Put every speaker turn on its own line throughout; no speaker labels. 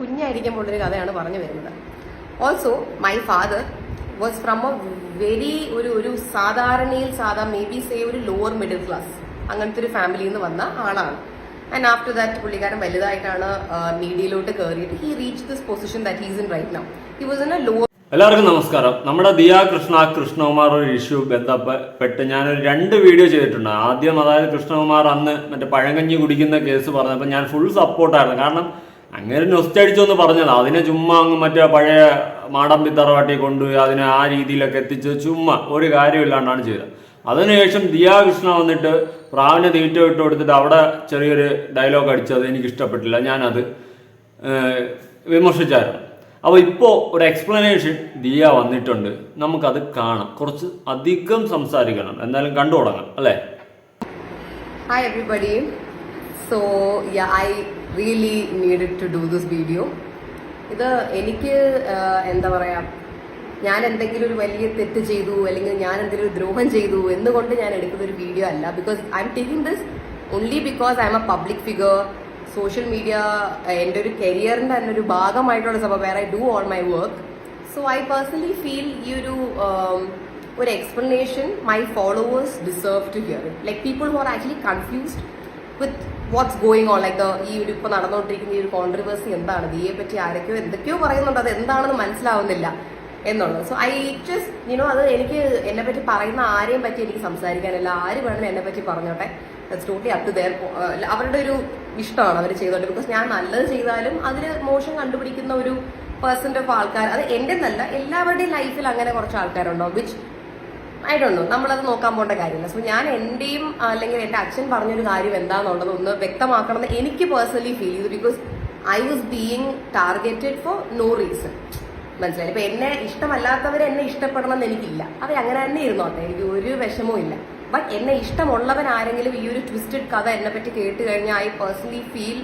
കുഞ്ഞായിരിക്കുമ്പോഴൊരു കഥയാണ് പറഞ്ഞു വരുന്നത്. Also my father was from A very ഒരു സാധാരണയിൽ മേ ബി സേ ഒരു ലോവർ മിഡിൽ ക്ലാസ് അങ്ങനത്തെ ഒരു ഫാമിലിയിൽ നിന്ന് വന്ന ആളാണ്. ആൻഡ് ആഫ്റ്റർ ദാറ്റ് പുള്ളിക്കാരൻ വലുതായിട്ടാണ് മീഡിയയിലോട്ട് കയറിയിട്ട് he reach this position that he's in right now. He was in a lower.
എല്ലാവർക്കും നമസ്കാരം. നമ്മുടെ കൃഷ്ണകുമാർ ഒരു ഇഷ്യൂ ബന്ധപ്പെട്ട് ഞാനൊരു 2 വീഡിയോ ചെയ്തിട്ടുണ്ട്. ആദ്യം അതായത് കൃഷ്ണകുമാർ അന്ന് മറ്റേ പഴങ്കഞ്ഞി കുടിക്കുന്ന കേസ് പറഞ്ഞപ്പോൾ ഞാൻ ഫുൾ സപ്പോർട്ടായിരുന്നു. കാരണം അങ്ങനെ നൊസ്റ്റടിച്ചൊന്ന് പറഞ്ഞത് അതിനെ ചുമ്മാ അങ്ങ് മറ്റേ പഴയ മാടമ്പി തറവാട്ടി കൊണ്ടുപോയി അതിനെ ആ രീതിയിലൊക്കെ എത്തിച്ച് ചുമ്മാ ഒരു കാര്യമില്ലാണ്ടാണ് ചെയ്തത്. അതിനുശേഷം കൃഷ്ണ വന്നിട്ട് പ്രാവിനെ തീറ്റ ഇട്ട് കൊടുത്തിട്ട് അവിടെ ചെറിയൊരു ഡയലോഗ് അടിച്ചത് എനിക്ക് ഇഷ്ടപ്പെട്ടില്ല. ഞാനത് വിമർശിച്ചായിരുന്നു. അപ്പോൾ ഇപ്പോൾ ഒരു എക്സ്പ്ലനേഷൻ വന്നിട്ടുണ്ട്, നമുക്കത് കാണാം. കുറച്ച് അധികം സംസാരിക്കണം, എന്തായാലും കണ്ടു തുടങ്ങാം അല്ലേ?
Hi everybody. So I really needed to do this video. ഇത് എനിക്ക് എന്താ പറയുക, ഞാൻ എന്തെങ്കിലും ഒരു വലിയ തെറ്റ് ചെയ്തു അല്ലെങ്കിൽ ഞാൻ എന്തെങ്കിലും ഒരു ദ്രോഹം ചെയ്തു എന്നുകൊണ്ട് ഞാൻ എടുക്കുന്ന ഒരു വീഡിയോ അല്ല. Because I'm taking this only because I'm a public figure. Social media എൻ്റെ ഒരു കരിയറിൻ്റെ തന്നെ ഒരു ഭാഗമായിട്ടുള്ള സംഭവം, where I do all my work. So I personally feel ഈ ഒരു explanation my followers deserve to hear it. Like people who are actually confused with what's going on, like ഈ ഒരു ഇപ്പോൾ നടന്നുകൊണ്ടിരിക്കുന്ന ഈ ഒരു കോൺട്രവേഴ്സി എന്താണ്, ദിയെ പറ്റി ആരൊക്കെയോ എന്തൊക്കെയോ പറയുന്നുണ്ട്, അത് എന്താണെന്ന് മനസ്സിലാവുന്നില്ല എന്നുള്ളത്. സോ ഐ ജസ്റ്റ് അത് എനിക്ക് എന്നെ പറ്റി പറയുന്ന ആരെയും പറ്റി എനിക്ക് സംസാരിക്കാനില്ല. ആര് വേണമെങ്കിലും എന്നെ പറ്റി പറഞ്ഞോട്ടെ, that's totally up to their. അവരുടെ ഒരു ഇഷ്ടമാണ് അവർ ചെയ്തോട്ടെ. ബിക്കോസ് ഞാൻ നല്ലത് ചെയ്താലും അതിൽ മോശം കണ്ടുപിടിക്കുന്ന ഒരു പെർസെന്റ് ഓഫ് ആൾക്കാർ, അത് എൻ്റെ എന്നല്ല എല്ലാവരുടെയും ലൈഫിൽ അങ്ങനെ കുറച്ച് ആൾക്കാരുണ്ടോ, വിച്ച് ഐ ഡോണ്ട് നോ, നമ്മളത് നോക്കാൻ പോകേണ്ട കാര്യമില്ല. സോ ഞാൻ എന്റെയും അല്ലെങ്കിൽ എൻ്റെ അച്ഛൻ പറഞ്ഞൊരു കാര്യം എന്താണെന്നുള്ളത് ഒന്ന് വ്യക്തമാക്കണമെന്ന് എനിക്ക് പേഴ്സണലി ഫീൽ ചെയ്തു. Because I was being targeted for no reason. മനസ്സിലായി? ഇപ്പൊ എന്നെ ഇഷ്ടമല്ലാത്തവരെ എന്നെ ഇഷ്ടപ്പെടണം എന്ന് എനിക്കില്ല. അവർ അങ്ങനെ തന്നെ ഇരുന്നോട്ടെ, എനിക്ക് ഒരു വിഷമവും ഇല്ല. ബട്ട് എന്നെ ഇഷ്ടമുള്ളവൻ ആരെങ്കിലും ഈ ഒരു ട്വിസ്റ്റഡ് കഥ എന്നെ പറ്റി കേട്ട് കഴിഞ്ഞാൽ I personally feel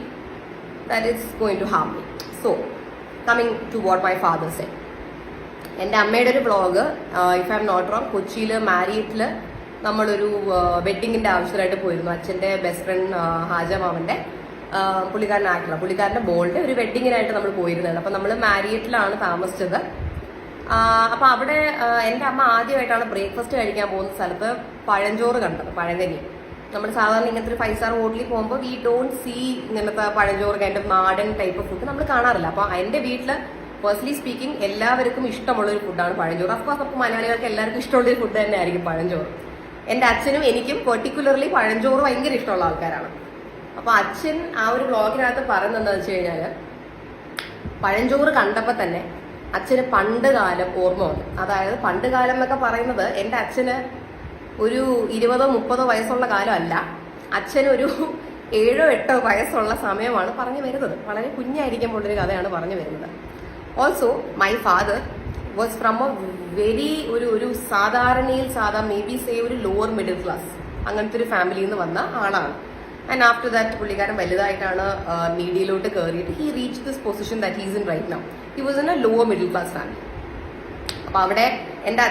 that it's going to harm me. So coming to what my father said. എൻ്റെ അമ്മയുടെ ഒരു vlog, if I'm not wrong, കൊച്ചിയിൽ മാരിയറ്റിൽ നമ്മളൊരു വെഡ്ഡിങ്ങിന്റെ ആവശ്യമായിട്ട് പോയിരുന്നു. അച്ഛൻ്റെ ബെസ്റ്റ് ഫ്രണ്ട് ഹാജമാമൻ്റെ പുള്ളിക്കാരൻ ആക്ടർ, പുള്ളിക്കാരൻ്റെ ബോളിൻ്റെ ഒരു വെഡ്ഡിങ്ങിനായിട്ട് നമ്മൾ പോയിരുന്നത്. അപ്പം നമ്മൾ മാരിയറ്റിലാണ് താമസിച്ചത്. അപ്പം അവിടെ എൻ്റെ അമ്മ ആദ്യമായിട്ടാണ് ബ്രേക്ക്ഫാസ്റ്റ് കഴിക്കാൻ പോകുന്ന സ്ഥലത്ത് പഴഞ്ചോറ് കണ്ടത്, പഴങ്കഞ്ഞി. നമ്മൾ സാധാരണ ഇങ്ങനത്തെ ഒരു 5 സ്റ്റാർ ഹോട്ടലിൽ പോകുമ്പോൾ വി ഡോണ്ട് സീ ഇങ്ങനത്തെ പഴഞ്ചോറ് കഴിഞ്ഞ നാടൻ ടൈപ്പ് ഓഫ് ഫുഡ് നമ്മൾ കാണാറില്ല. അപ്പം എൻ്റെ വീട്ടിൽ പേഴ്സണലി സ്പീക്കിംഗ് എല്ലാവർക്കും ഇഷ്ടമുള്ളൊരു ഫുഡാണ് പഴഞ്ചോറ്. അഫ്കോഴ്സ് അപ്പോൾ മലയാളികൾക്ക് എല്ലാവർക്കും ഇഷ്ടമുള്ളൊരു ഫുഡ് തന്നെ ആയിരിക്കും പഴഞ്ചോറ്. എൻ്റെ അച്ഛനും എനിക്കും പെർട്ടിക്കുലർലി പഴഞ്ചോറ് ഭയങ്കര ഇഷ്ടമുള്ള ആൾക്കാരാണ്. അപ്പൊ അച്ഛൻ ആ ഒരു വ്ളോഗിനകത്ത് പറയുന്നത് എന്താണെന്ന് വെച്ച് കഴിഞ്ഞാല്, പഴഞ്ചോറ് കണ്ടപ്പോൾ തന്നെ അച്ഛന് പണ്ട് കാലം ഓർമ്മ വന്നു. അതായത് പണ്ട് കാലം എന്നൊക്കെ പറയുന്നത് എൻ്റെ അച്ഛന് ഒരു 20-30 വയസ്സുള്ള കാലമല്ല, അച്ഛനൊരു 7-8 വയസ്സുള്ള സമയമാണ് പറഞ്ഞു വരുന്നത്. വളരെ കുഞ്ഞായിരിക്കുമ്പോഴൊരു കഥയാണ് പറഞ്ഞു വരുന്നത്. Also my father was from A very ഒരു സാധാരണയിൽ മേ ബി സേ ഒരു ലോവർ മിഡിൽ ക്ലാസ് അങ്ങനത്തെ ഒരു ഫാമിലിയിൽ നിന്ന് വന്ന ആളാണ്. ആൻഡ് ആഫ്റ്റർ ദാറ്റ് പുള്ളിക്കാരൻ വലുതായിട്ടാണ് മീഡിയയിലോട്ട് കയറിയിട്ട് he reach this position that he's in right now. He was in a lower middle class family. അപ്പൊ അവിടെ എൻ്റെ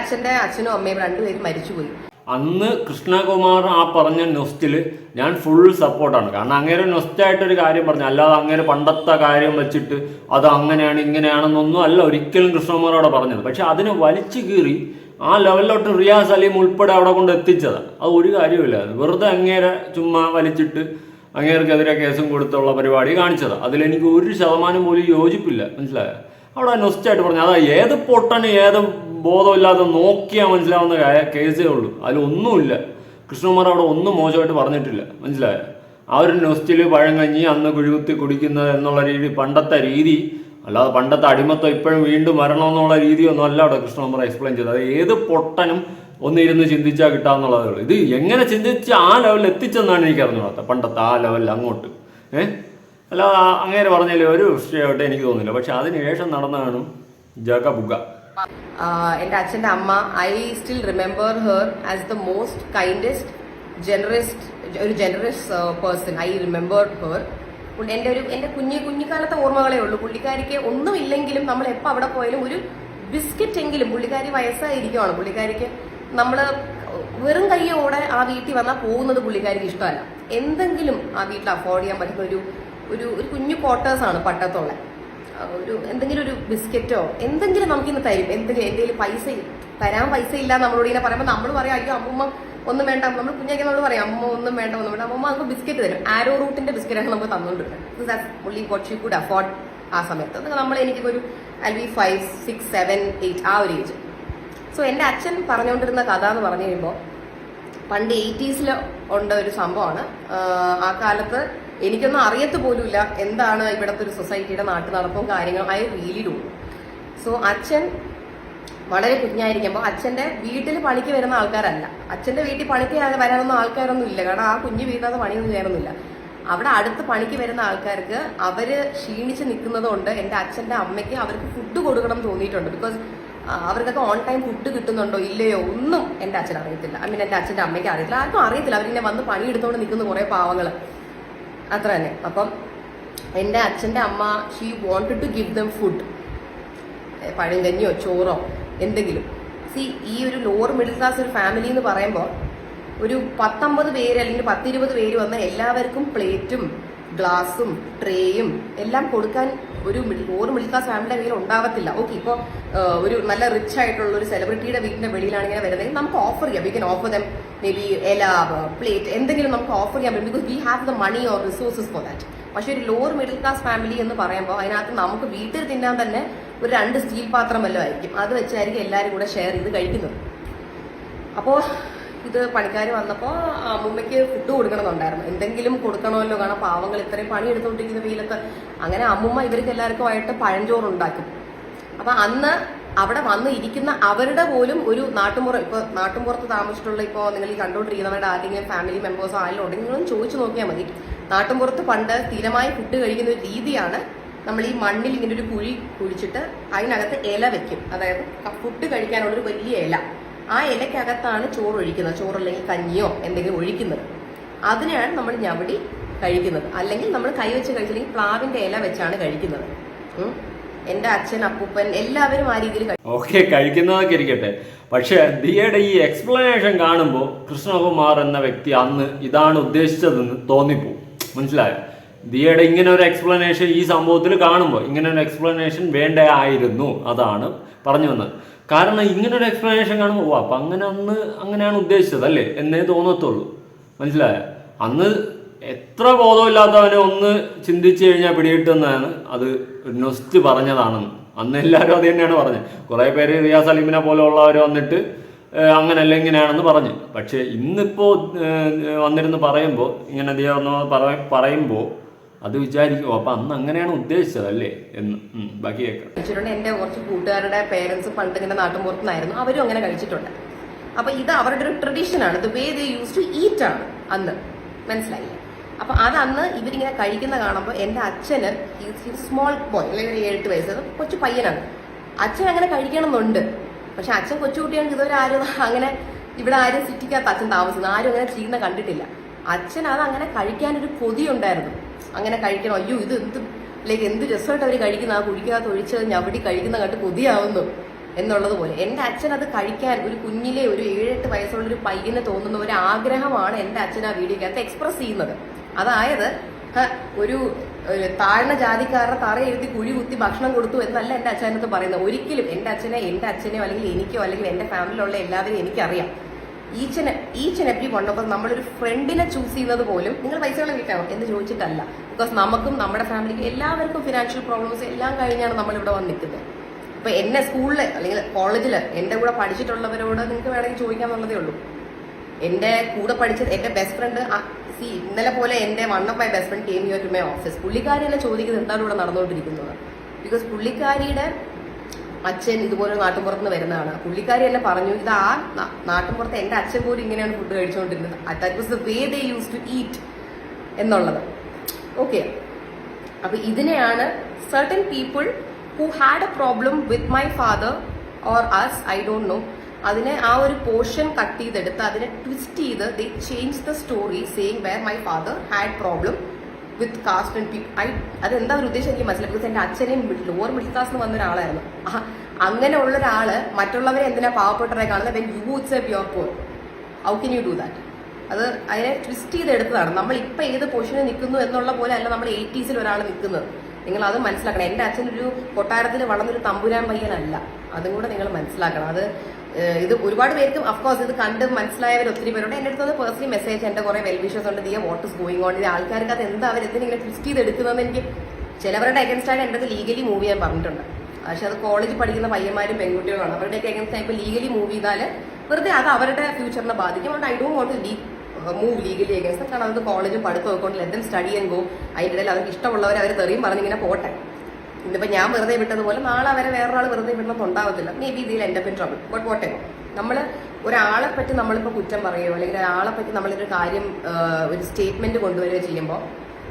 അച്ഛനും അമ്മയും 2 പേരും മരിച്ചുപോയി.
അന്ന് കൃഷ്ണകുമാർ ആ പറഞ്ഞ നൊസ്റ്റില് ഞാൻ ഫുൾ സപ്പോർട്ടാണ്. കാരണം അങ്ങനെ നൊസ്റ്റായിട്ടൊരു കാര്യം പറഞ്ഞു, അല്ലാതെ അങ്ങനെ പണ്ടത്തെ കാര്യം വെച്ചിട്ട് അത് അങ്ങനെയാണ് ഇങ്ങനെയാണെന്നൊന്നും അല്ല ഒരിക്കലും കൃഷ്ണകുമാർ അവിടെ പറഞ്ഞത്. പക്ഷെ അതിനെ വലിച്ചു കീറി ആ ലെവലിലോട്ട് റിയാസ് അലീം ഉൾപ്പെടെ അവിടെ കൊണ്ട് എത്തിച്ചതാണ്. അത് ഒരു കാര്യമില്ല, വെറുതെ അങ്ങേരെ ചുമ്മാ വലിച്ചിട്ട് അങ്ങേർക്കെതിരെ കേസും കൊടുത്തുള്ള പരിപാടി കാണിച്ചതാണ്. അതിലെനിക്ക് 1% പോലും യോജിപ്പില്ല. മനസ്സിലായോ? അവിടെ നൊസ്റ്റായിട്ട് പറഞ്ഞു, അതാ ഏത് പൊട്ടന് ഏത് ബോധമില്ലാതെ നോക്കിയാൽ മനസ്സിലാവുന്ന കേസേ ഉള്ളൂ. അതിലൊന്നുമില്ല. കൃഷ്ണകുമാർ അവിടെ ഒന്നും മോശമായിട്ട് പറഞ്ഞിട്ടില്ല. മനസ്സിലായോ? ആ ഒരു നൊസ്റ്റില് പഴങ്കഞ്ഞി അന്ന് കുഴികുത്തി കുടിക്കുന്നത് എന്നുള്ള രീതി, പണ്ടത്തെ രീതി, അല്ലാതെ പണ്ടത്തെ അടിമത്തം ഇപ്പോഴും വീണ്ടും വരണമെന്നുള്ള രീതിയൊന്നും അല്ല അവിടെ കൃഷ്ണകുമാർ എക്സ്പ്ലെയിൻ ചെയ്തത്. അത് ഏത് പൊട്ടനും ഒന്നിരുന്ന് ചിന്തിച്ചാൽ കിട്ടാമെന്നുള്ളതേ ഉള്ളൂ. ഇത് എങ്ങനെ ചിന്തിച്ച് ആ ലെവലിൽ എത്തിച്ചെന്നാണ് എനിക്ക് അറിഞ്ഞുകൂടാത്ത, പണ്ടത്തെ ആ ലെവലിൽ അങ്ങോട്ട്. അല്ലാതെ അങ്ങനെ പറഞ്ഞാൽ ഒരു വിഷയമായിട്ട് എനിക്ക് തോന്നുന്നില്ല. പക്ഷെ അതിനുശേഷം നടന്നതാണ് ജഗബുഗ.
എൻ്റെ അച്ഛൻ്റെ അമ്മ, I still remember her as the most kindest generous person. I remember her. എൻ്റെ കുഞ്ഞിക്കാലത്തെ ഓർമ്മകളേ ഉള്ളൂ. പുള്ളിക്കാരിക്ക് ഒന്നുമില്ലെങ്കിലും നമ്മൾ എപ്പോൾ അവിടെ പോയാലും ഒരു ബിസ്ക്കറ്റ് എങ്കിലും, പുള്ളിക്കാരി വയസ്സായിരിക്കുവാണ്, പുള്ളിക്കാരിക്ക് നമ്മൾ വെറും കയ്യോടെ ആ വീട്ടിൽ വന്നാൽ പോകുന്നത് പുള്ളിക്കാരിക്ക് ഇഷ്ടമല്ല. എന്തെങ്കിലും ആ വീട്ടിൽ അഫോർഡ് ചെയ്യാൻ പറ്റുന്ന ഒരു കുഞ്ഞു ക്വാർട്ടേഴ്സാണ് പട്ടത്തുള്ള. എന്തെങ്കിലും ഒരു ബിസ്ക്കറ്റോ എന്തെങ്കിലും നമുക്കിന്ന് തരും. എന്തെങ്കിലും പൈസ തരാൻ പൈസ ഇല്ല നമ്മളോട് ഇങ്ങനെ പറയുമ്പോൾ നമ്മൾ പറയാം അയ്യോ അമ്മൂമ്മ ഒന്നും വേണ്ട, നമ്മൾ കുഞ്ഞാക്കി നമ്മൾ പറയാം അമ്മ ഒന്നും വേണ്ട ഒന്നും വേണ്ട, അമ്മൂമ്മ നമുക്ക് ബിസ്ക്കറ്റ് തരും. ആരോ റൂട്ടിന്റെ ബിസ്ക്കറ്റാണ് നമുക്ക് തന്നുകൊണ്ടിരുന്നത് അഫോർഡ് ആ സമയത്ത്. നമ്മൾ എനിക്കിപ്പോൾ ഒരു അല്ലെങ്കിൽ 5, 6, 7, 8 ആ ഒരു ഏജ്. സോ എൻ്റെ അച്ഛൻ പറഞ്ഞുകൊണ്ടിരുന്ന കഥ എന്ന് പറഞ്ഞു കഴിയുമ്പോൾ പണ്ട് 80s ഉണ്ട ഒരു സംഭവമാണ്. ആ കാലത്ത് എനിക്കൊന്നും അറിയത്ത് പോലുമില്ല എന്താണ് ഇവിടുത്തെ ഒരു സൊസൈറ്റിയുടെ നാട്ടു നടപ്പും കാര്യങ്ങളും. I really do. സോ അച്ഛൻ വളരെ കുഞ്ഞായിരിക്കുമ്പോൾ അച്ഛൻ്റെ വീട്ടിൽ പണിക്ക് വരുന്ന ആൾക്കാരല്ല, അച്ഛൻ്റെ വീട്ടിൽ പണിക്ക് വരാനൊന്നും ആൾക്കാരൊന്നും ഇല്ല. കാരണം ആ കുഞ്ഞ് വീട്ടിനകത്ത് പണിയൊന്നും ചെയ്യാനൊന്നുമില്ല. അവിടെ അടുത്ത് പണിക്ക് വരുന്ന ആൾക്കാർക്ക് അവര് ക്ഷീണിച്ച് നിൽക്കുന്നത് കൊണ്ട് എൻ്റെ അച്ഛൻ്റെ അമ്മയ്ക്ക് അവർക്ക് ഫുഡ് കൊടുക്കണം തോന്നിയിട്ടുണ്ട്. ബിക്കോസ് അവർക്കൊക്കെ ഓൺ ടൈം ഫുഡ് കിട്ടുന്നുണ്ടോ ഇല്ലയോ ഒന്നും എൻ്റെ അച്ഛൻ അറിയത്തില്ല. ഐ മീൻ എൻ്റെ അച്ഛൻ്റെ അമ്മയ്ക്ക് അറിയത്തില്ല, ആർക്കും അറിയത്തില്ല. അവരിങ്ങനെ വന്ന് പണിയെടുത്തോണ്ട് നിൽക്കുന്ന കുറേ പാവങ്ങൾ അത്ര തന്നെ. അപ്പം എൻ്റെ അച്ഛൻ്റെ അമ്മ she wanted to give them food, പഴങ്കഞ്ഞിയോ ചോറോ എന്തെങ്കിലും. ഈ ഒരു ലോവർ മിഡിൽ ക്ലാസ് ഒരു ഫാമിലി എന്ന് പറയുമ്പോൾ ഒരു 19 പേര് അല്ലെങ്കിൽ 10-20 പേര് വന്ന എല്ലാവർക്കും പ്ലേറ്റും ഗ്ലാസും ട്രേയും എല്ലാം കൊടുക്കാൻ ഒരു ലോവർ മിഡിൽ ക്ലാസ് ഫാമിലിയുടെ കയ്യിൽ ഉണ്ടാവത്തില്ല. ഓക്കെ, ഇപ്പോൾ ഒരു നല്ല റിച്ച് ആയിട്ടുള്ള ഒരു സെലിബ്രിറ്റിയുടെ വീടിന്റെ വെളിയിലാണ് ഇങ്ങനെ വരുന്നത്, നമുക്ക് ഓഫർ ചെയ്യാം. We can offer them may be എല പ്ലേറ്റ് എന്തെങ്കിലും നമുക്ക് ഓഫർ ചെയ്യാൻ പറ്റും. Because we have the money or resources for that. പക്ഷെ ഒരു ലോവർ മിഡിൽ ക്ലാസ് ഫാമിലി എന്ന് പറയുമ്പോൾ അതിനകത്ത് നമുക്ക് വീട്ടിൽ തിന്നാൻ തന്നെ ഒരു 2 സ്റ്റീൽ പാത്രം വല്ലതും ആയിരിക്കും. അത് വെച്ചായിരിക്കും എല്ലാവരും കൂടെ ഷെയർ ചെയ്ത് കഴിക്കുന്നത്. അപ്പോൾ ഇത് പണിക്കാർ വന്നപ്പോൾ അമ്മൂമ്മയ്ക്ക് ഫുഡ് കൊടുക്കണമെന്നുണ്ടായിരുന്നു, എന്തെങ്കിലും കൊടുക്കണമല്ലോ, കാരണം പാവങ്ങൾ ഇത്രയും പണി എടുത്തുകൊണ്ടിരിക്കുന്ന വെയിലത്ത്. അങ്ങനെ അമ്മൂമ്മ ഇവർക്ക് എല്ലാവർക്കും ആയിട്ട് പഴഞ്ചോറുണ്ടാക്കും. അപ്പം അന്ന് അവിടെ വന്ന് ഇരിക്കുന്ന അവരുടെ പോലും ഒരു നാട്ടുമ്പുറത്ത് താമസിച്ചിട്ടുള്ള ഇപ്പോൾ നിങ്ങൾ ഈ കണ്ടുകൊണ്ടിരിക്കുന്നവരുടെ ആരെങ്കിലും ഫാമിലി മെമ്പേഴ്സോ ആരെങ്കിലും ഉണ്ടെങ്കിൽ നിങ്ങളും ചോദിച്ചു നോക്കിയാൽ മതി. നാട്ടുമ്പുറത്ത് പണ്ട് സ്ഥിരമായി ഫുഡ് കഴിക്കുന്ന ഒരു രീതിയാണ്, നമ്മൾ ഈ മണ്ണിൽ ഇങ്ങനെ ഒരു കുഴി കുഴിച്ചിട്ട് അതിനകത്ത് ഇല വെക്കും. അതായത് ഫുഡ് കഴിക്കാനുള്ളൊരു വലിയ ഇല, ആ ഇലക്കകത്താണ് ചോറ് ഒഴിക്കുന്നത്. ചോറല്ലെങ്കിൽ കഞ്ഞിയോ എന്തെങ്കിലും ഒഴിക്കുന്നത്. അതിനെയാണ് നമ്മൾ ഞവടി കഴിക്കുന്നത്. അല്ലെങ്കിൽ നമ്മൾ കൈവച്ച് കഴിച്ചില്ലെങ്കിൽ പ്ലാവിന്റെ ഇല വെച്ചാണ് കഴിക്കുന്നത്. എന്റെ അച്ഛൻ അപ്പൂപ്പൻ എല്ലാവരും ആ രീതിയിൽ
ഓക്കെ കഴിക്കുന്നതൊക്കെ ഇരിക്കട്ടെ. പക്ഷെ ദിയയുടെ ഈ എക്സ്പ്ലനേഷൻ കാണുമ്പോൾ കൃഷ്ണകുമാർ എന്ന വ്യക്തി അന്ന് ഇതാണ് ഉദ്ദേശിച്ചതെന്ന് തോന്നിപ്പോവും. മനസ്സിലായോ? ദിയയുടെ ഇങ്ങനെ ഒരു എക്സ്പ്ലനേഷൻ ഈ സംഭവത്തിൽ കാണുമ്പോൾ ഇങ്ങനെ ഒരു എക്സ്പ്ലനേഷൻ വേണ്ടതായിരുന്നു, അതാണ് പറഞ്ഞു വന്നത്. കാരണം ഇങ്ങനെ ഒരു എക്സ്പ്ലനേഷൻ കാണുമ്പോൾ അപ്പം അങ്ങനെയാണ് ഉദ്ദേശിച്ചത് അല്ലേ എന്നേ തോന്നത്തുള്ളൂ. മനസ്സിലായോ? അന്ന് എത്ര ബോധമില്ലാത്തവനെ ഒന്ന് ചിന്തിച്ചു കഴിഞ്ഞാൽ പിടികിട്ടുന്നതാണ് അത് നൊസ്റ്റ് പറഞ്ഞതാണെന്ന്. അന്ന് എല്ലാവരും അത് തന്നെയാണ് പറഞ്ഞത്. കുറേ പേര് റിയാസ് സലീമിനെ പോലെ ഉള്ളവർ വന്നിട്ട് അങ്ങനല്ല ഇങ്ങനെയാണെന്ന് പറഞ്ഞു. പക്ഷെ ഇന്നിപ്പോൾ വന്നിരുന്ന് പറയുമ്പോൾ ഇങ്ങനെ ദിയ പറയുമ്പോൾ അത് വിചാരിക്കും അപ്പം അന്ന് അങ്ങനെയാണ് ഉദ്ദേശിച്ചത് അല്ലേ എന്ന്. ബാക്കി കേൾക്കാം.
എന്റെ കുറച്ച് കൂട്ടുകാരുടെ പേരൻസ് പണ്ട് ഇങ്ങനെ നാട്ടുമ്പുറത്തുനിന്നായിരുന്നു, അവരും അങ്ങനെ കഴിച്ചിട്ടുണ്ട്. അപ്പൊ ഇത് അവരുടെ ഒരു ട്രഡീഷനാണ്, the way they use to eat ആണ് അന്ന്. മനസ്സിലായില്ലേ? അപ്പൊ അത് അന്ന് ഇവരിങ്ങനെ കഴിക്കുന്ന കാണുമ്പോൾ എന്റെ അച്ഛന് സ്മോൾ ബോയ് അല്ലെങ്കിൽ 7-8 വയസ്സ് കൊച്ചു പയ്യനാണ്. അച്ഛൻ അങ്ങനെ കഴിക്കണമെന്നുണ്ട്. പക്ഷെ അച്ഛൻ കൊച്ചുകുട്ടിയാണെങ്കിൽ ഇതുവരെ ആരും അങ്ങനെ ഇവിടെ ആരും സിറ്റിക്കകത്ത് അച്ഛൻ താമസിക്കുന്നു, ആരും അങ്ങനെ ചെയ്യുന്ന കണ്ടിട്ടില്ല. അച്ഛൻ അത് അങ്ങനെ കഴിക്കാനൊരു കൊതിയുണ്ടായിരുന്നു. അങ്ങനെ കഴിക്കണം, അയ്യോ ഇത് എന്ത് രസമായിട്ട് അവർ കഴിക്കുന്ന, ആ കുഴിക്കകത്ത് ഒഴിച്ചത് ഞവടി കഴിക്കുന്ന കണ്ട് കൊതിയാവുന്നു എന്നുള്ളത് പോലെ എൻ്റെ അച്ഛൻ അത് കഴിക്കാൻ ഒരു കുഞ്ഞിലെ ഒരു 7-8 വയസ്സുള്ളൊരു പയ്യന് തോന്നുന്ന ഒരു ആഗ്രഹമാണ് എൻ്റെ അച്ഛൻ ആ വീഡിയോക്കകത്ത് എക്സ്പ്രസ് ചെയ്യുന്നത്. അതായത് ഒരു താഴ്ന്ന ജാതിക്കാരുടെ തറ എഴുതി കുഴി കുത്തി ഭക്ഷണം കൊടുത്തു എന്നല്ല എൻ്റെ അച്ഛനകത്ത് പറയുന്നത്. ഒരിക്കലും എൻ്റെ അച്ഛനെയോ അല്ലെങ്കിൽ എനിക്കോ അല്ലെങ്കിൽ എൻ്റെ ഫാമിലിയിലുള്ള എല്ലാവരും എനിക്കറിയാം. Each and every one of നമ്മളൊരു ഫ്രണ്ടിനെ ചൂസ് ചെയ്യുന്നത് പോലും നിങ്ങൾ പൈസകൾ വീട്ടാണോ എന്ന് ചോദിച്ചിട്ടല്ല. ബിക്കോസ് നമുക്കും നമ്മുടെ ഫാമിലിക്ക് എല്ലാവർക്കും ഫിനാൻഷ്യൽ പ്രോബ്ലംസ് എല്ലാം കഴിഞ്ഞാണ് നമ്മളിവിടെ വന്ന് നിൽക്കുന്നത്. ഇപ്പൊ എന്നെ സ്കൂളിൽ അല്ലെങ്കിൽ കോളേജിൽ എൻ്റെ കൂടെ പഠിച്ചിട്ടുള്ളവരോട് നിങ്ങൾക്ക് വേണമെങ്കിൽ ചോദിക്കാന്നുള്ളതേ ഉള്ളൂ. എൻ്റെ കൂടെ പഠിച്ചത് എൻ്റെ ബെസ്റ്റ് ഫ്രണ്ട് ഇന്നലെ പോലെ എൻ്റെ one of my best friend came here to my office. പുള്ളിക്കാരി തന്നെ ചോദിക്കുന്നത് എന്താണ് ഇവിടെ നടന്നുകൊണ്ടിരിക്കുന്നത്. ബിക്കോസ് പുള്ളിക്കാരിയുടെ അച്ഛൻ ഇതുപോലെ നാട്ടുമ്പുറത്ത് വരുന്നതാണ്. പുള്ളിക്കാരി തന്നെ പറഞ്ഞു ഇത് ആ നാട്ടുമ്പുറത്ത് എൻ്റെ അച്ഛൻ പോലും ഇങ്ങനെയാണ് ഫുഡ് കഴിച്ചുകൊണ്ടിരുന്നത്. That was the way they use to eat എന്നുള്ളത്. ഓക്കെ, അപ്പൊ ഇതിനെയാണ് certain people who had a problem with my father or us, I don't know, അതിനെ ആ ഒരു പോർഷൻ കട്ട് ചെയ്തെടുത്ത് അതിനെ ട്വിസ്റ്റ് ചെയ്ത് they change the story saying where my father had problem with caste and people. അതെന്താ ഒരു ഉദ്ദേശം എനിക്ക് മനസ്സിലായി. ബിക്കോസ് എൻ്റെ അച്ഛനെയും ലോവർ മിഡിൽ ക്ലാസ് വന്ന ഒരാളായിരുന്നു. അങ്ങനെ ഉള്ള ഒരാള് മറ്റുള്ളവരെ എന്തിനാ പാവപ്പെട്ടവരെ കാണുന്നത്? When you itself your poor, how can you do that? അത് അതിനെ ട്വിസ്റ്റ് ചെയ്ത് എടുത്തതാണ്. നമ്മൾ ഇപ്പം ഏത് പൊസിഷനിൽ നിൽക്കുന്നു എന്നുള്ള പോലെ അല്ല നമ്മൾ 80s ഒരാൾ നിൽക്കുന്നത്. നിങ്ങൾ അത് മനസ്സിലാക്കണം. എൻ്റെ അച്ഛൻ ഒരു കൊട്ടാരത്തിൽ വളർന്നൊരു തമ്പുരാൻ പയ്യനല്ല, അതും കൂടെ നിങ്ങൾ മനസ്സിലാക്കണം. അത് ഇത് ഒരുപാട് പേർക്കും അഫ്കോഴ്സ് ഇത് കണ്ട് മനസ്സിലായവർ ഒത്തിരി പേരുണ്ട്. എൻ്റെ അടുത്ത് പേഴ്സണലി മെസ്സേജ്, എൻ്റെ കുറെ വെൽവിഷേഴ്സ് ഉണ്ട്, Diya what is going on, ഇത് ആൾക്കാർക്ക് അത് എന്താ അവർ എന്തെങ്കിലും ട്വിസ്റ്റ് ചെയ്തെടുക്കുന്നതെന്ന് എനിക്ക് ചിലവരുടെ അഗൻസ്റ്റായിട്ട് എൻ്റെ അടുത്ത് ലീഗലി മൂവ് ചെയ്യാൻ പറഞ്ഞിട്ടുണ്ട്. പക്ഷെ അത് കോളേജിൽ പഠിക്കുന്ന പയ്യന്മാരും പെൺകുട്ടികളാണ്. അവരുടെയൊക്കെ അഗൻസ്റ്റ് ഇപ്പോൾ ലീഗലി മൂവ് ചെയ്താൽ വെറുതെ അത് അവരുടെ ഫ്യൂച്ചറിനെ ബാധിക്കും. അതുകൊണ്ട് I don't want to move legally against. കാരണം അത് കോളേജും പഠിത്തം കൊണ്ട് let them study and go. അതിൻ്റെ ഇടയിൽ അവർക്ക് ഇഷ്ടമുള്ളവർ അവർ തെറിയും പറഞ്ഞിങ്ങനെ പോട്ടെ. ഇന്നിപ്പോൾ ഞാൻ വെറുതെ വിട്ടതുപോലെ നാളെ അവരെ വേറൊരാൾ വെറുതെ വിടുന്നത് ഉണ്ടാവത്തില്ല. മേ ബി ഇതിൽ എൻ്റെ പിൻ ട്രബിൾ. ബട്ട് വോട്ട് എവർ, നമ്മൾ ഒരാളെ പറ്റി നമ്മളിപ്പോൾ കുറ്റം പറയുകയോ അല്ലെങ്കിൽ ഒരാളെ പറ്റി നമ്മളൊരു കാര്യം ഒരു സ്റ്റേറ്റ്മെന്റ് കൊണ്ടുവരികയോ ചെയ്യുമ്പോൾ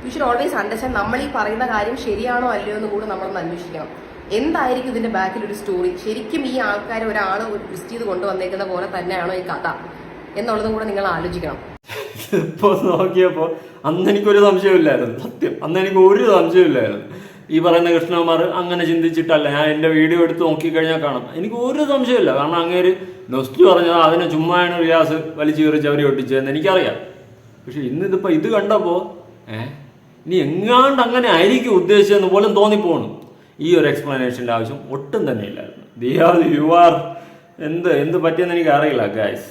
യു ഷുഡ് ഓൾവേസ് അണ്ടർസ്റ്റാൻഡ് നമ്മൾ ഈ പറയുന്ന കാര്യം ശരിയാണോ അല്ലയോ എന്ന് കൂടെ നമ്മളൊന്ന് അന്വേഷിക്കണം. എന്തായിരിക്കും ഇതിന്റെ ബാക്കിൽ ഒരു സ്റ്റോറി? ശരിക്കും ഈ ആൾക്കാർ ഒരാൾ ഒരു ട്വിസ്റ്റ് ചെയ്ത് കൊണ്ടുവന്നേക്കുന്ന പോലെ തന്നെയാണോ ഈ കഥ എന്നുള്ളതും കൂടെ നിങ്ങൾ ആലോചിക്കണം.
ഇപ്പൊ നോക്കിയപ്പോ അന്ന് എനിക്കൊരു സംശയമില്ലായിരുന്നു, സത്യം. അന്ന് എനിക്ക് ഒരു സംശയമില്ലായിരുന്നു. ഈ പറയുന്ന കൃഷ്ണകുമാർ അങ്ങനെ ചിന്തിച്ചിട്ടല്ല. ഞാൻ എൻ്റെ വീഡിയോ എടുത്ത് നോക്കിക്കഴിഞ്ഞാൽ കാണാം, എനിക്ക് ഒരു സംശയമില്ല. കാരണം അങ്ങേര് നൊസ്റ്റു പറഞ്ഞത് അതിനെ ചുമ്മായാണ് റിയാസ് വലിച്ചു കയറി ചവരി ഒട്ടിച്ചതെന്ന് എനിക്കറിയാം. പക്ഷെ ഇന്നിതിപ്പോൾ ഇത് കണ്ടപ്പോൾ ഇനി എങ്ങാണ്ട് അങ്ങനെ ആയിരിക്കും ഉദ്ദേശിച്ചതെന്ന് പോലും തോന്നിപ്പോണു. ഈ ഒരു എക്സ്പ്ലനേഷൻ്റെ ആവശ്യം ഒട്ടും തന്നെ ഇല്ലായിരുന്നു. യു ആർ എന്ത് പറ്റിയെന്ന് എനിക്ക് അറിയില്ല ഗൈസ്.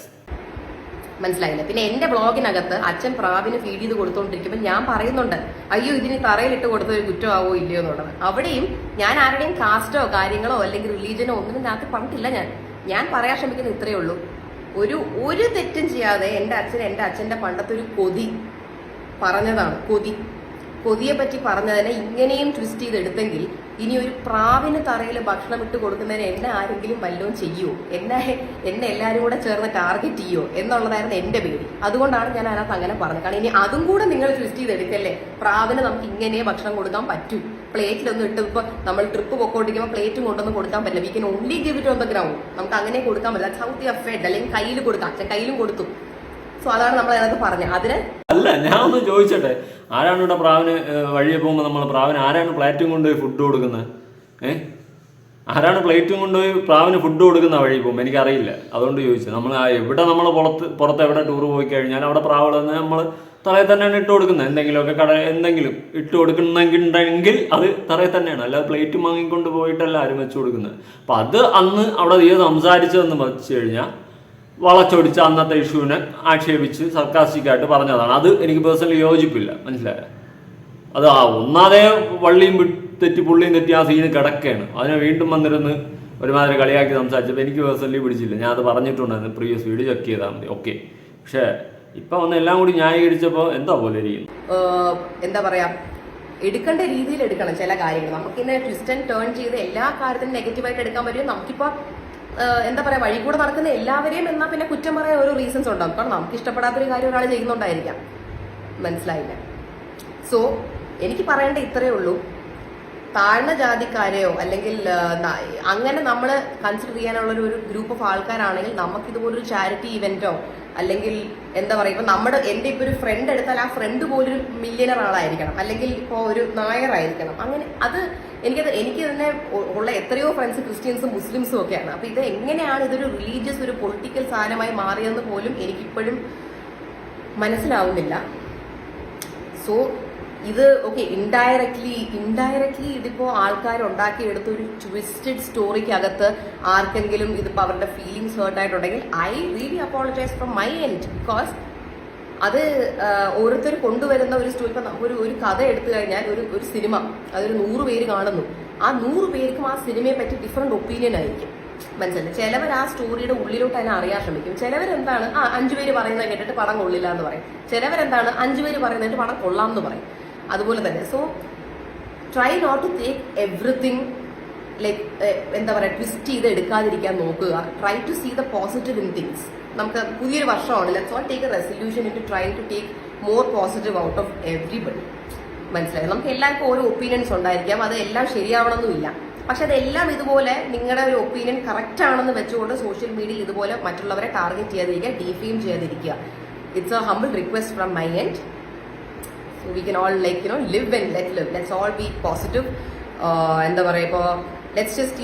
മനസ്സിലായില്ല. പിന്നെ എന്റെ ബ്ലോഗിനകത്ത് അച്ഛൻ പ്രാവിന് ഫീഡ് ചെയ്ത് കൊടുത്തോണ്ടിരിക്കുമ്പോൾ ഞാൻ പറയുന്നുണ്ട്, അയ്യോ ഇതിന് തറയിലിട്ട് കൊടുത്ത ഒരു കുറ്റമാവോ ഇല്ലയോ എന്നുള്ളത്. അവിടെയും ഞാൻ ആരുടെയും കാസ്റ്റോ കാര്യങ്ങളോ അല്ലെങ്കിൽ റിലീജിയനോ ഒന്നും ഇതിനകത്ത് പറഞ്ഞിട്ടില്ല. ഞാൻ പറയാൻ ശ്രമിക്കുന്നത് ഇത്രയേ ഉള്ളൂ. ഒരു തെറ്റും ചെയ്യാതെ എൻ്റെ അച്ഛൻ്റെ പണ്ടത്തെ ഒരു കൊതി പറഞ്ഞതാണ്. കൊതിയെ പറ്റി പറഞ്ഞതിനെ ഇങ്ങനെയും ട്വിസ്റ്റ് ചെയ്തെടുത്തെങ്കിൽ ഇനി ഒരു പ്രാവിന് തറയിൽ ഭക്ഷണം ഇട്ട് കൊടുക്കുന്നതിന് എന്നെ ആരെങ്കിലും വല്ലതും ചെയ്യുമോ, എന്നെ എല്ലാവരും കൂടെ ചേർന്ന് ടാർഗറ്റ് ചെയ്യുമോ എന്നുള്ളതായിരുന്നു എൻ്റെ പേടി. അതുകൊണ്ടാണ് ഞാൻ അതിനകത്ത് അങ്ങനെ പറഞ്ഞത്. കാരണം ഇനി അതും കൂടെ നിങ്ങൾ ട്വിസ്റ്റ് ചെയ്തെടുക്കല്ലേ. പ്രാവിന് നമുക്ക് ഇങ്ങനെ ഭക്ഷണം കൊടുക്കാൻ പറ്റൂ, പ്ലേറ്റിലൊന്നും ഇട്ട് ഇപ്പോൾ നമ്മൾ ട്രിപ്പ് പൊക്കോണ്ടിരിക്കുമ്പോൾ പ്ലേറ്റും കൊണ്ടൊന്നും കൊടുക്കാൻ പറ്റില്ല. We can only give it on the ground. നമുക്ക് അങ്ങനെ കൊടുക്കാൻ പറ്റില്ല. സൗത്ത് ദി ഫെഡ് അല്ലെങ്കിൽ കയ്യിൽ കൊടുക്കാം. അച്ഛൻ കയ്യിലും കൊടുത്തു. സോ അതാണ് നമ്മൾ അതിനകത്ത് പറഞ്ഞത്. അതിന്
അല്ല, ഞാൻ ഒന്ന് ചോദിച്ചോട്ടെ, ആരാണ് ഇവിടെ പ്രാവിന് വഴിയെ പോകുമ്പോൾ നമ്മൾ പ്രാവിന് ആരാണ് പ്ലേറ്റും കൊണ്ടുപോയി ഫുഡ് കൊടുക്കുന്നത്? ആരാണ് പ്ലേറ്റും കൊണ്ടുപോയി പ്രാവിന് ഫുഡ് കൊടുക്കുന്ന വഴി പോകുമ്പോൾ? എനിക്കറിയില്ല, അതുകൊണ്ട് ചോദിച്ചത്. നമ്മൾ എവിടെ നമ്മൾ പുറത്ത് എവിടെ ടൂർ പോയി കഴിഞ്ഞാൽ അവിടെ പ്രാവുകൾ നമ്മൾ തറയിൽ തന്നെയാണ് ഇട്ട് കൊടുക്കുന്നത്. എന്തെങ്കിലുമൊക്കെ എന്തെങ്കിലും ഇട്ട് കൊടുക്കുന്നെങ്കിൽ അത് തറയിൽ തന്നെയാണ്, അല്ലാതെ പ്ലേറ്റ് വാങ്ങിക്കൊണ്ട് പോയിട്ടല്ല ആരും വെച്ച് കൊടുക്കുന്നത്. അപ്പം അത് അന്ന് അവിടെ നീ സംസാരിച്ചതെന്ന് വെച്ച് കഴിഞ്ഞാൽ വളച്ചൊടിച്ച് അന്നത്തെ ഇഷ്യൂവിനെ ആക്ഷേപിച്ച് സർക്കാസ്റ്റിക്കായിട്ട് പറഞ്ഞതാണ്. അത് എനിക്ക് പേഴ്സണലി യോജിപ്പില്ല, മനസ്സിലായോ? അത് ഒന്നാതെ വള്ളിയും തെറ്റി പുള്ളിയും തെറ്റി ആ സീന് കിടക്കുകയാണ്. അതിനെ വീണ്ടും വന്നിരുന്ന് ഒരുമാതിരി കളിയാക്കി സംസാരിച്ചപ്പോൾ എനിക്ക് പേഴ്സണലി പിടിച്ചില്ല. ഞാൻ അത് പറഞ്ഞിട്ടുണ്ടായിരുന്നു, പ്രീവിയസ് വീഡിയോ ചെക്ക് ചെയ്താൽ മതി. ഓക്കെ. പക്ഷേ ഇപ്പം വന്ന് എല്ലാം കൂടി ന്യായീകരിച്ചപ്പോൾ എന്താ പോലെ ഇരിക്കുന്നു.
എന്താ പറയാ, എടുക്കേണ്ട രീതിയിൽ എടുക്കണം ചില കാര്യങ്ങൾ. നമുക്കിന്നെ ട്വിസ്റ്റ് ആൻഡ് ടേൺ ചെയ്ത് എല്ലാ കാര്യത്തിനും നെഗറ്റീവായിട്ട് എടുക്കാൻ പറ്റും. നമുക്കിപ്പോൾ എന്താ പറയാ, വഴി കൂടെ നടക്കുന്ന എല്ലാവരെയും എന്നാൽ പിന്നെ കുറ്റം പറയാൻ ഓരോ റീസൺസ് ഉണ്ടാകും. കാരണം നമുക്ക് ഇഷ്ടപ്പെടാത്തൊരു കാര്യം ഒരാൾ ചെയ്യുന്നുണ്ടായിരിക്കാം. മനസ്സിലായില്ല. സോ എനിക്ക് പറയേണ്ട ഇത്രയേ ഉള്ളൂ. താഴ്ന്ന ജാതിക്കാരെയോ അല്ലെങ്കിൽ അങ്ങനെ നമ്മൾ കൺസിഡർ ചെയ്യാനുള്ള ഒരു ഗ്രൂപ്പ് ഓഫ് ആൾക്കാരാണെങ്കിൽ നമുക്ക് ഇതുപോലൊരു ചാരിറ്റി ഇവന്റോ അല്ലെങ്കിൽ എന്താ പറയുക, ഇപ്പൊ എൻ്റെ ഇപ്പൊ ഒരു ഫ്രണ്ട് എടുത്താൽ ആ ഫ്രണ്ട് പോലൊരു മില്യണർ ആളായിരിക്കണം, അല്ലെങ്കിൽ ഇപ്പോൾ ഒരു നായറായിരിക്കണം. അങ്ങനെ അത് എനിക്ക് തന്നെ ഉള്ള എത്രയോ ഫ്രണ്ട്സ് ക്രിസ്ത്യൻസും മുസ്ലിംസും ഒക്കെയാണ്. അപ്പൊ ഇത് എങ്ങനെയാണ് ഇതൊരു റിലീജിയസ് ഒരു പൊളിറ്റിക്കൽ സാധനമായി മാറിയെന്ന് പോലും എനിക്കിപ്പോഴും മനസ്സിലാവുന്നില്ല. സോ ഇത് ഓക്കെ, ഇൻഡയറക്ട്ലി ഇതിപ്പോ ആൾക്കാർ ഉണ്ടാക്കിയെടുത്ത ഒരു ട്വിസ്റ്റഡ് സ്റ്റോറിക്കകത്ത് ആർക്കെങ്കിലും ഇതിപ്പോ അവരുടെ ഫീലിംഗ്സ് ഹേർട്ട് ആയിട്ടുണ്ടെങ്കിൽ I really apologise from my end. Because അത് ഓരോരുത്തർ കൊണ്ടുവരുന്ന ഒരു സ്റ്റോറി. ഇപ്പൊ ഒരു കഥ എടുത്തു കഴിഞ്ഞാൽ ഒരു സിനിമ അതൊരു 100 പേര് കാണുന്നു. ആ 100 പേർക്കും ആ സിനിമയെ പറ്റി ഡിഫറെന്റ് ഒപ്പീനിയൻ ആയിരിക്കും. മനസ്സിലായി? ചിലവർ ആ സ്റ്റോറിയുടെ ഉള്ളിലോട്ട് അതിനെ അറിയാൻ ശ്രമിക്കും. ചിലവരെന്താണ് 5 പേര് പറയുന്നത് കേട്ടിട്ട് പടം കൊള്ളില്ല എന്ന് പറയും. ചിലവരെന്താണ് 5 പേര് പറയുന്നതിട്ട് പടം കൊള്ളാം എന്ന് പറയും. അതുപോലെ തന്നെ. So try not to take everything like എന്താ പറയുക, ട്വിസ്റ്റ് ചെയ്ത് എടുക്കാതിരിക്കാൻ നോക്കുക. Try to see the positive in things. നമുക്ക് പുതിയൊരു വർഷമാണ്. Let's all take a resolution in to try to take more positive out of everybody. മനസ്സിലായി? നമുക്ക് എല്ലാവർക്കും ഓരോ ഒപ്പീനിയൻസ് ഉണ്ടായിരിക്കാം, അത് എല്ലാം ശരിയാവണമെന്നില്ല. പക്ഷെ അതെല്ലാം ഇതുപോലെ നിങ്ങളുടെ ഒരു ഒപ്പീനിയൻ കറക്റ്റ് ആണെന്ന് വെച്ചുകൊണ്ട് സോഷ്യൽ മീഡിയയിൽ ഇതുപോലെ മറ്റുള്ളവരെ ടാർഗറ്റ് ചെയ്യാതിരിക്കുക, ഡീഫെയിം ചെയ്യാതിരിക്കുക. It's A humble request from my end. So we can all live and let live. Let's all be positive. എന്താ പറയുക, ഇപ്പോൾ let's just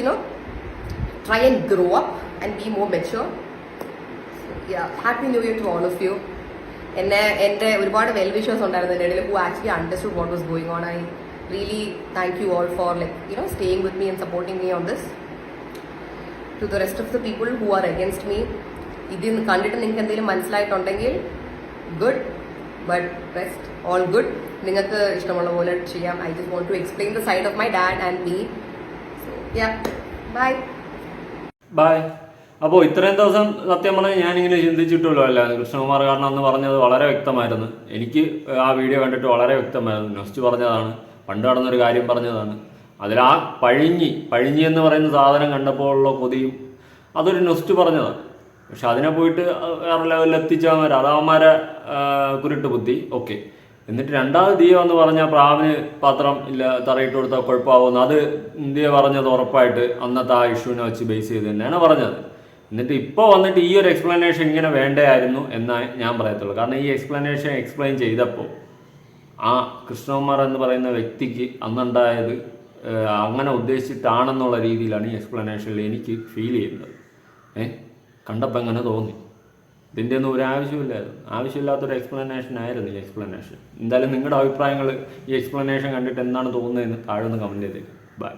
try and grow up and be more mature. So, yeah, happy new year to all of you. എൻ്റെ ഒരുപാട് well wishers ഉണ്ടായിരുന്നു എൻ്റെ ഇടയിൽ who actually understood what was going on. really thank you all for staying with me and supporting me on this. To the rest of the people who are against me, ഇതിൽ നിന്ന് കണ്ടിട്ട് നിങ്ങൾക്ക് എന്തെങ്കിലും മനസ്സിലായിട്ടുണ്ടെങ്കിൽ good, but rest all good. നിങ്ങൾക്ക് ഇഷ്ടമുള്ള പോലെ ചെയ്യാം. I just want to explain the side of my dad and me. So yeah, bye
bye. അപ്പോൾ ഇത്രയും ദിവസം സത്യം പറഞ്ഞാൽ ഞാനിങ്ങനെ ചിന്തിച്ചിട്ടുള്ളൂ അല്ല, കൃഷ്ണകുമാർ കാരണം അന്ന് പറഞ്ഞത് വളരെ വ്യക്തമായിരുന്നു. എനിക്ക് ആ വീഡിയോ കണ്ടിട്ട് വളരെ വ്യക്തമായിരുന്നു. നെക്സ്റ്റ് പറഞ്ഞതാണ്, പണ്ട് നടന്നൊരു കാര്യം പറഞ്ഞതാണ്. അതിൽ ആ പഴിഞ്ഞി എന്ന് പറയുന്ന സാധനം കണ്ടപ്പോൾ ഉള്ള കൊതിയും അതൊരു നെക്സ്റ്റ് പറഞ്ഞതാണ്. പക്ഷെ അതിനെ പോയിട്ട് വേറെ ലെവലിൽ എത്തിച്ചവന്മാർ അതവന്മാരെ കുരുട്ട് ബുദ്ധി. ഓക്കെ, എന്നിട്ട് രണ്ടാമത് ദിയ എന്ന് പറഞ്ഞാൽ പ്രാവിന് പാത്രം ഇല്ല തറയിട്ട് കൊടുത്താൽ കുഴപ്പമാവുമെന്ന് അത് ദിയ പറഞ്ഞത് ഉറപ്പായിട്ട് അന്നത്തെ ആ ഇഷ്യൂവിനെ വെച്ച് ബേസ് ചെയ്ത് തന്നെയാണ് പറഞ്ഞത്. എന്നിട്ട് ഇപ്പോൾ വന്നിട്ട് ഈ ഒരു എക്സ്പ്ലനേഷൻ ഇങ്ങനെ വേണ്ടയായിരുന്നു എന്നാണ് ഞാൻ പറയത്തുള്ളൂ. കാരണം ഈ എക്സ്പ്ലനേഷൻ എക്സ്പ്ലെയിൻ ചെയ്തപ്പോൾ ആ കൃഷ്ണകുമാർ എന്ന് പറയുന്ന വ്യക്തിക്ക് അന്നുണ്ടായത് അങ്ങനെ ഉദ്ദേശിച്ചിട്ടാണെന്നുള്ള രീതിയിലാണ് ഈ എക്സ്പ്ലനേഷനിൽ എനിക്ക് ഫീൽ ചെയ്യുന്നത്. കണ്ടപ്പോൾ എങ്ങനെ തോന്നി? ഇതിൻ്റെ ഒന്നും ഒരു ആവശ്യമില്ലായിരുന്നു. ആവശ്യമില്ലാത്തൊരു എക്സ്പ്ലനേഷൻ ആയിരുന്നു ഈ എക്സ്പ്ലനേഷൻ. എന്തായാലും നിങ്ങളുടെ അഭിപ്രായങ്ങൾ ഈ എക്സ്പ്ലനേഷൻ കണ്ടിട്ട് എന്താണ് തോന്നുന്നതെന്ന് താഴെ ഒന്ന് കമൻറ്റ് ചെയ്തേക്കും. ബൈ.